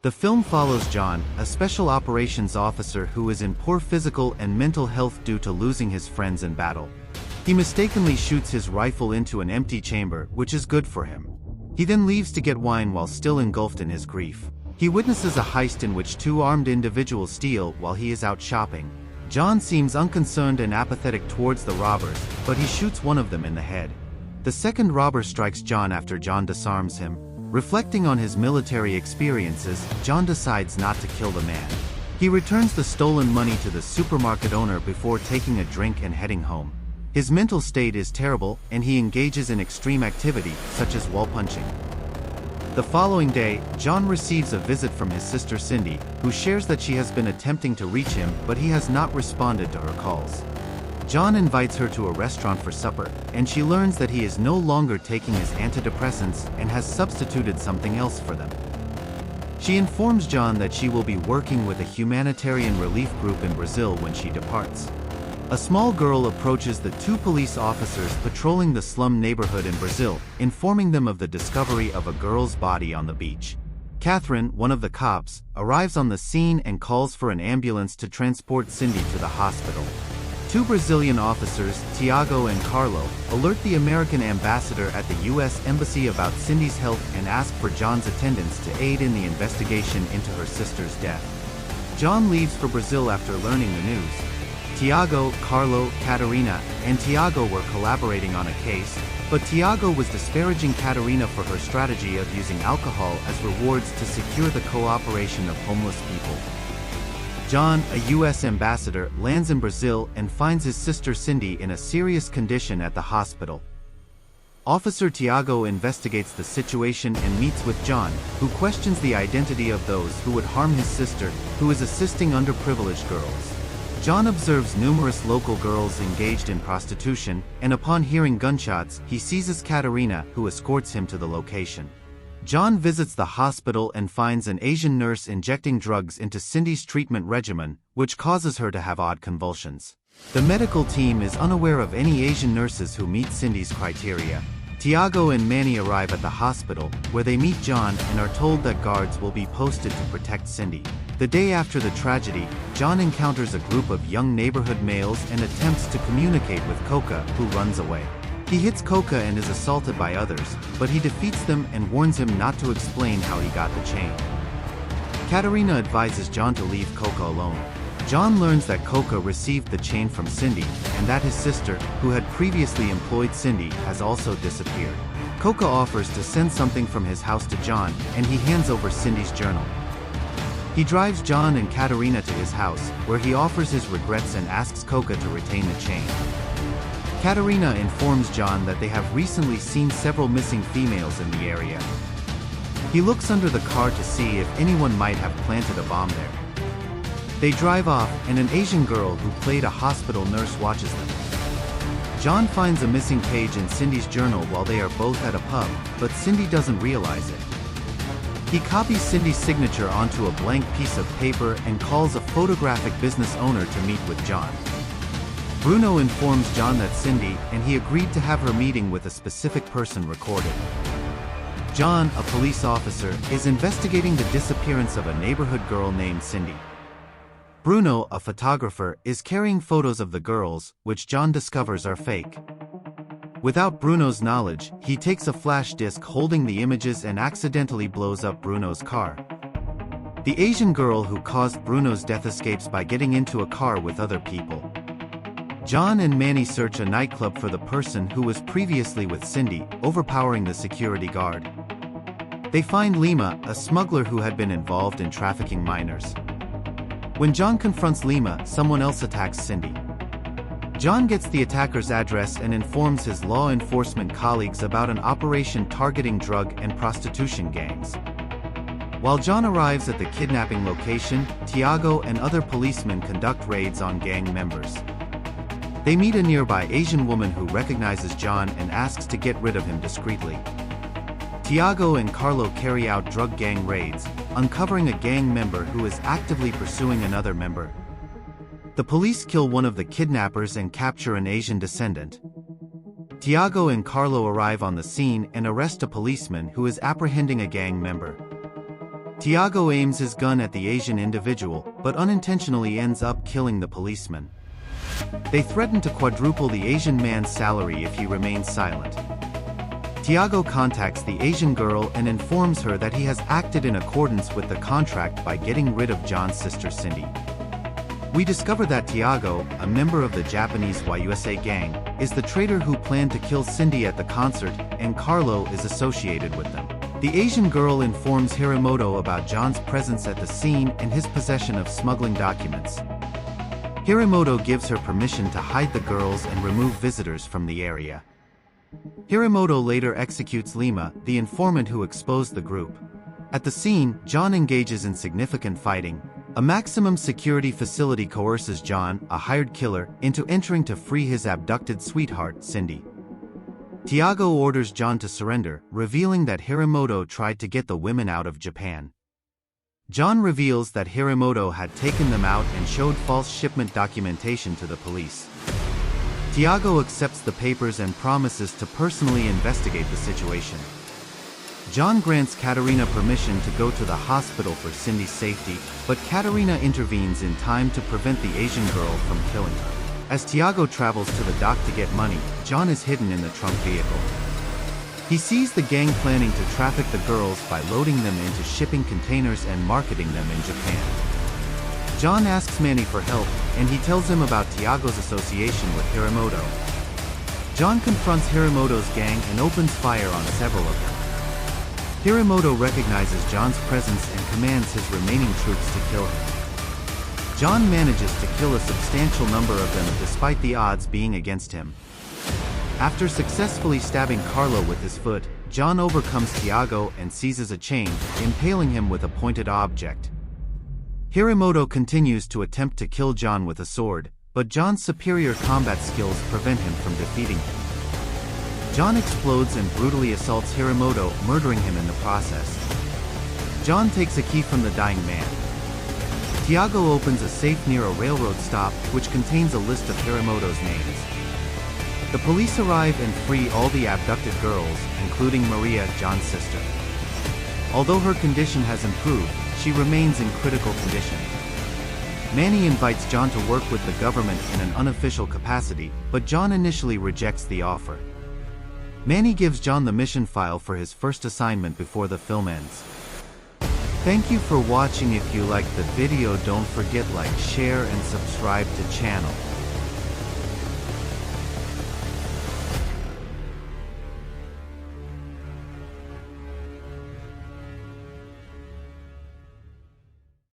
The film follows John, a special operations officer who is in poor physical and mental health due to losing his friends in battle. He mistakenly shoots his rifle into an empty chamber, which is good for him. He then leaves to get wine while still engulfed in his grief. He witnesses a heist in which two armed individuals steal while he is out shopping. John seems unconcerned and apathetic towards the robbers, but he shoots one of them in the head. The second robber strikes John after John disarms him. Reflecting on his military experiences, John decides not to kill the man. He returns the stolen money to the supermarket owner before taking a drink and heading home. His mental state is terrible, and he engages in extreme activity, such as wall punching. The following day, John receives a visit from his sister Cindy, who shares that she has been attempting to reach him, but he has not responded to her calls. John invites her to a restaurant for supper, and she learns that he is no longer taking his antidepressants and has substituted something else for them. She informs John that she will be working with a humanitarian relief group in Brazil when she departs. A small girl approaches the two police officers patrolling the slum neighborhood in Brazil, informing them of the discovery of a girl's body on the beach. Catherine, one of the cops, arrives on the scene and calls for an ambulance to transport Cindy to the hospital. Two Brazilian officers, Tiago and Carlo, alert the American ambassador at the U.S. Embassy about Cindy's health and ask for John's attendance to aid in the investigation into her sister's death. John leaves for Brazil after learning the news. Tiago, Carlo, Catarina, and Tiago were collaborating on a case, but Tiago was disparaging Catarina for her strategy of using alcohol as rewards to secure the cooperation of homeless people. John, a U.S. ambassador, lands in Brazil and finds his sister Cindy in a serious condition at the hospital. Officer Tiago investigates the situation and meets with John, who questions the identity of those who would harm his sister, who is assisting underprivileged girls. John observes numerous local girls engaged in prostitution, and upon hearing gunshots, he seizes Catarina, who escorts him to the location. John visits the hospital and finds an Asian nurse injecting drugs into Cindy's treatment regimen, which causes her to have odd convulsions. The medical team is unaware of any Asian nurses who meet Cindy's criteria. Tiago and Manny arrive at the hospital, where they meet John and are told that guards will be posted to protect Cindy. The day after the tragedy, John encounters a group of young neighborhood males and attempts to communicate with Coca, who runs away. He hits Coca and is assaulted by others, but he defeats them and warns him not to explain how he got the chain. Catarina advises John to leave Coca alone. John learns that Coca received the chain from Cindy, and that his sister, who had previously employed Cindy, has also disappeared. Coca offers to send something from his house to John, and he hands over Cindy's journal. He drives John and Catarina to his house, where he offers his regrets and asks Coca to retain the chain. Catarina informs John that they have recently seen several missing females in the area. He looks under the car to see if anyone might have planted a bomb there. They drive off, and an Asian girl who played a hospital nurse watches them. John finds a missing page in Cindy's journal while they are both at a pub, but Cindy doesn't realize it. He copies Cindy's signature onto a blank piece of paper and calls a photographic business owner to meet with John. Bruno informs John that Cindy and he agreed to have her meeting with a specific person recorded. John, a police officer, is investigating the disappearance of a neighborhood girl named Cindy. Bruno, a photographer, is carrying photos of the girls, which John discovers are fake. Without Bruno's knowledge, he takes a flash disc holding the images and accidentally blows up Bruno's car. The Asian girl who caused Bruno's death escapes by getting into a car with other people. John and Manny search a nightclub for the person who was previously with Cindy, overpowering the security guard. They find Lima, a smuggler who had been involved in trafficking minors. When John confronts Lima, someone else attacks Cindy. John gets the attacker's address and informs his law enforcement colleagues about an operation targeting drug and prostitution gangs. While John arrives at the kidnapping location, Tiago and other policemen conduct raids on gang members. They meet a nearby Asian woman who recognizes John and asks to get rid of him discreetly. Tiago and Carlo carry out drug gang raids, uncovering a gang member who is actively pursuing another member. The police kill one of the kidnappers and capture an Asian descendant. Tiago and Carlo arrive on the scene and arrest a policeman who is apprehending a gang member. Tiago aims his gun at the Asian individual, but unintentionally ends up killing the policeman. They threaten to quadruple the Asian man's salary if he remains silent. Tiago contacts the Asian girl and informs her that he has acted in accordance with the contract by getting rid of John's sister Cindy. We discover that Tiago, a member of the Japanese YUSA gang, is the traitor who planned to kill Cindy at the concert, and Carlo is associated with them. The Asian girl informs Hirimoto about John's presence at the scene and his possession of smuggling documents. Hirimoto gives her permission to hide the girls and remove visitors from the area. Hirimoto later executes Lima, the informant who exposed the group. At the scene, John engages in significant fighting. A maximum security facility coerces John, a hired killer, into entering to free his abducted sweetheart, Cindy. Tiago orders John to surrender, revealing that Hirimoto tried to get the women out of Japan. John reveals that Hirimoto had taken them out and showed false shipment documentation to the police. Tiago accepts the papers and promises to personally investigate the situation. John grants Katerina permission to go to the hospital for Cindy's safety, but Katerina intervenes in time to prevent the Asian girl from killing her. As Tiago travels to the dock to get money, John is hidden in the trunk vehicle. He sees the gang planning to traffic the girls by loading them into shipping containers and marketing them in Japan. John asks Manny for help, and he tells him about Tiago's association with Hirimoto. John confronts Hirimoto's gang and opens fire on several of them. Hirimoto recognizes John's presence and commands his remaining troops to kill him. John manages to kill a substantial number of them despite the odds being against him. After successfully stabbing Carlo with his foot, John overcomes Tiago and seizes a chain, impaling him with a pointed object. Hirimoto continues to attempt to kill John with a sword, but John's superior combat skills prevent him from defeating him. John explodes and brutally assaults Hirimoto, murdering him in the process. John takes a key from the dying man. Tiago opens a safe near a railroad stop, which contains a list of Hirimoto's names. The police arrive and free all the abducted girls, including Maria, John's sister. Although her condition has improved, she remains in critical condition. Manny invites John to work with the government in an unofficial capacity, but John initially rejects the offer. Manny gives John the mission file for his first assignment before the film ends. Thank you for watching. If you liked the video, don't forget like, share and subscribe to channel.